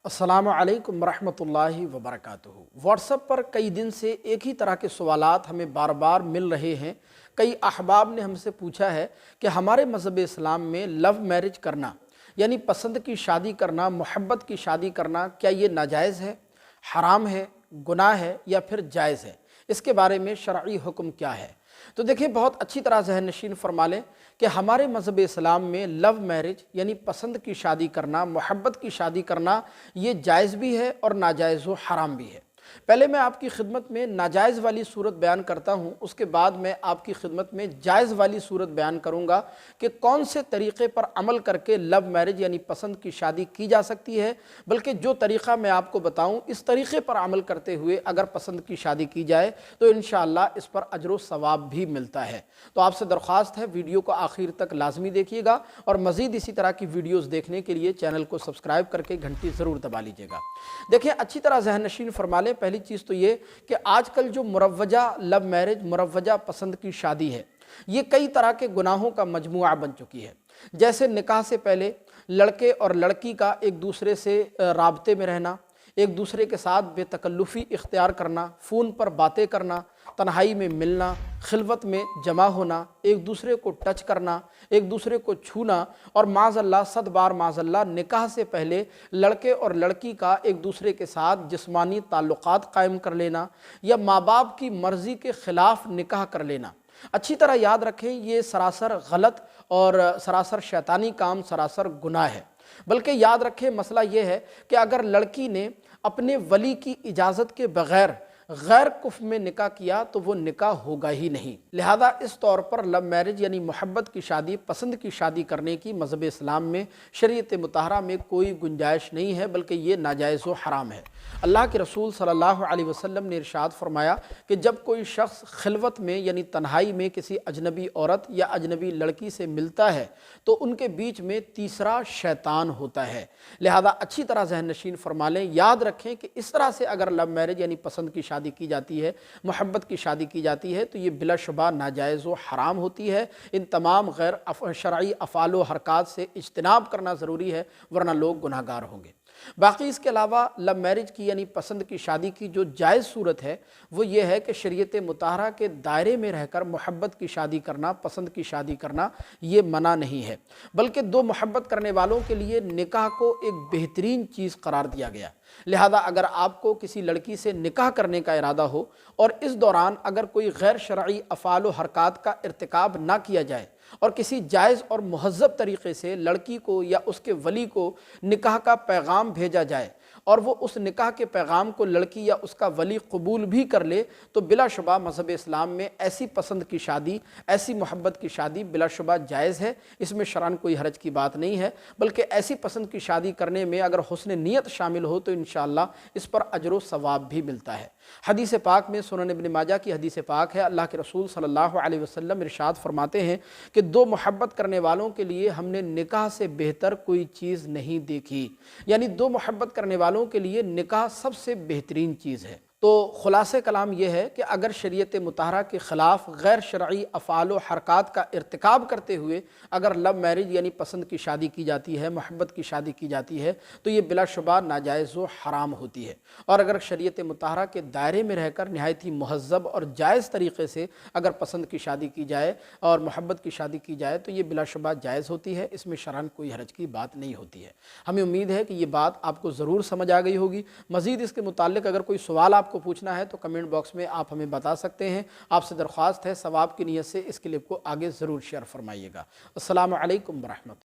अस्सलामु अलैकुम वरहमतुल्लाहि वबरकातुहू। व्हाट्सएप पर कई दिन से एक ही तरह के सवालात हमें बार बार मिल रहे हैं। कई अहबाब ने हमसे पूछा है कि हमारे मज़हब इस्लाम में लव मैरिज करना यानी पसंद की शादी करना, मोहब्बत की शादी करना, क्या ये नाजायज़ है, हराम है, गुनाह है या फिर जायज़ है? इसके बारे में शरई हुक्म क्या है? तो देखिए, बहुत अच्छी तरह ज़हन नशीन फरमा लें कि हमारे मज़हब इस्लाम में लव मैरिज यानी पसंद की शादी करना, मोहब्बत की शादी करना, ये जायज़ भी है और नाजायज़ व हराम भी है। पहले मैं आपकी खिदमत में नाजायज़ वाली सूरत बयान करता हूँ, उसके बाद मैं आपकी खिदमत में जायज़ वाली सूरत बयान करूँगा कि कौन से तरीक़े पर अमल करके लव मैरिज यानी पसंद की शादी की जा सकती है। बल्कि जो तरीक़ा मैं आपको बताऊँ, इस तरीक़े पर अमल करते हुए अगर पसंद की शादी की जाए तो इंशाअल्लाह इस पर अजर व सवाब भी मिलता है। तो आपसे दरख्वास्त है, वीडियो को आखिर तक लाजमी देखिएगा और मज़ीद इसी तरह की वीडियोज़ देखने के लिए चैनल को सब्सक्राइब करके घंटी ज़रूर दबा लीजिएगा। देखिए, अच्छी तरह ज़हन नशीन फरमा लें। पहली चीज़ तो ये कि आजकल जो मुरव्वजा लव मैरिज, मुरव्वजा पसंद की शादी है, ये कई तरह के गुनाहों का मजमुआ बन चुकी है। जैसे निकाह से पहले लड़के और लड़की का एक दूसरे से राब्ते में रहना, एक दूसरे के साथ बेतकल्लुफ़ी इख्तियार करना, फ़ोन पर बातें करना, तन्हाई में मिलना, खिलवत में जमा होना, एक दूसरे को टच करना, एक दूसरे को छूना और माज़अल्लाह सद बार माज़अल्लाह निकाह से पहले लड़के और लड़की का एक दूसरे के साथ जिस्मानी ताल्लुक़ात कायम कर लेना या माँ बाप की मर्ज़ी के ख़िलाफ़ निकाह कर लेना। अच्छी तरह याद रखें, ये सरासर गलत और सरासर शैतानी काम, सरासर गुनाह है। बल्कि याद रखें, मसला ये है कि अगर लड़की ने अपने वली की इजाज़त के बग़ैर गैर कुफ़ में निकाह किया तो वो निकाह होगा ही नहीं। लिहाजा इस तौर पर लव मैरिज यानी मोहब्बत की शादी, पसंद की शादी करने की मज़हब इस्लाम में, शरीयत मुताहरा में कोई गुंजाइश नहीं है, बल्कि ये नाजायज़ व हराम है। अल्लाह के रसूल सल्लल्लाहु अलैहि वसल्लम ने इरशाद फरमाया कि जब कोई शख्स खिलवत में यानी तन्हाई में किसी अजनबी औरत या अजनबी लड़की से मिलता है तो उनके बीच में तीसरा शैतान होता है। लिहाजा अच्छी तरह ज़हन नशीन फरमा लें, याद रखें कि इस तरह से अगर लव मैरिज यानी पसंद की शादी की जाती है, मोहब्बत की शादी की जाती है, तो ये बिलाशुबा नाजायज़ व हराम होती है। इन तमाम गैर शरई अफ़ाल व हरकात से इज्तिनाब करना ज़रूरी है, वरना लोग गुनाहगार होंगे। बाकी इसके अलावा लव मैरिज की यानी पसंद की शादी की जो जायज़ सूरत है वो ये है कि शरीयत मुताहरा के दायरे में रहकर मोहब्बत की शादी करना, पसंद की शादी करना, ये मना नहीं है। बल्कि दो मोहब्बत करने वालों के लिए निकाह को एक बेहतरीन चीज़ करार दिया गया। लिहाजा अगर आपको किसी लड़की से निकाह करने का इरादा हो और इस दौरान अगर कोई गैर शरई अफ़ाल व हरकात का इर्तिकाब ना किया जाए और किसी जायज़ और मुहज़्ज़ब तरीक़े से लड़की को या उसके वली को निकाह का पैगाम भेजा जाए और वो उस निकाह के पैगाम को लड़की या उसका वली कबूल भी कर ले, तो बिलाशुबा मज़हब इस्लाम में ऐसी पसंद की शादी, ऐसी मोहब्बत की शादी बिलाशुबा जायज़ है। इसमें शरअन कोई हरज की बात नहीं है। बल्कि ऐसी पसंद की शादी करने में अगर हुस्न नियत शामिल हो तो इंशाअल्लाह इस पर अजर व सवाब भी मिलता है। हदीस पाक में, सुनन इब्न माजा की हदीस पाक है, अल्लाह के रसूल सल्लल्लाहु अलैहि वसल्लम इरशाद फरमाते हैं कि दो मोहब्बत करने वालों के लिए हमने निकाह से बेहतर कोई चीज़ नहीं देखी। यानी दो मोहब्बत करने वालों के लिए निकाह सबसे बेहतरीन चीज़ है। तो खुलासे कलाम यह है कि अगर शरीयत मुताहरा के ख़िलाफ़ गैर शरई अफ़ाल व हरकात का इर्तिकाब करते हुए अगर लव मैरिज यानी पसंद की शादी की जाती है, मोहब्बत की शादी की जाती है, तो ये बिलाशुबा नाजायज़ व हराम होती है। और अगर शरीयत मुताहरा के दायरे में रहकर नहायत ही मुहज़्ज़ब और जायज़ तरीक़े से अगर पसंद की शादी की जाए और मोहब्बत की शादी की जाए तो ये बिलाशुबा जायज़ होती है। इसमें शरअन कोई हरज की बात नहीं होती है। हमें उम्मीद है कि ये बात आपको ज़रूर समझ आ गई होगी। मज़ीद इसके मुताल्लिक़ अगर कोई सवाल आपको पूछना है तो कमेंट बॉक्स में आप हमें बता सकते हैं। आपसे दरख्वास्त है, सवाब की नीयत से इस क्लिप को आगे ज़रूर शेयर फरमाइएगा। अस्सलामु अलैकुम वरहमतुल्लाह।